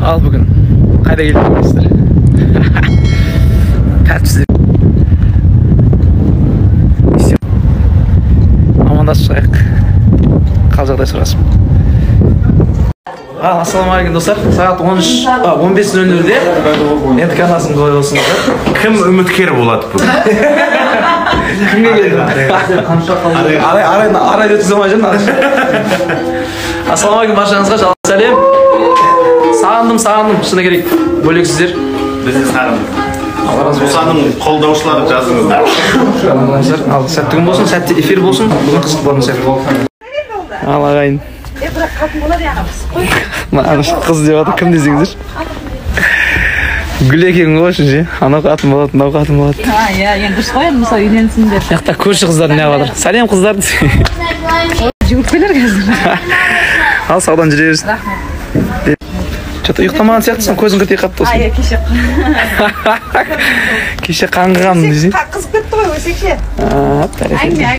Al bugün. Kayda gelmiştir. Tәртіпсіздік. Амандасып шығайық. Қал жағдай сұрасым. Ассалаумағалейкум достар. Сағат 15:00-де енді каналсын қой болсыңыздар. Кім үміткер болады бұл? Кімге келді? Арай өткізе алмай жүрмін. Ассалаумағалейкум баршаңызға жалпы сәлем. Сағындым, шыны керек. Бөлексіздер. Біз де сағындық. Мұсаның қолдаушылары жазыңыздар. Ал сәтті күн болсын, сәтті эфир болсын. Бүгін қызық болсын сәтті. Ал ағайын. Бірақ қатын болады яғамыз. Қыз деп жатыр, кім десеңіздер. Гүл екен ғой үшін ше. Анау қатын болады, мынау қатын болады. Иә, енді дұрыс қой, мысалы үйленсін деп. Яқта көрші қыздар не қылып жатыр. Сәлем қыздар. Жүгіріп келер қазір. Ал саудан жүре берсін. Что-то ұйықтамаған сияқтысың, көзің кіртей қапты осы. Ая, кеше. Кеше қаңғығам десең. Қызып кетті ғой, өсекше. Бәрекелді.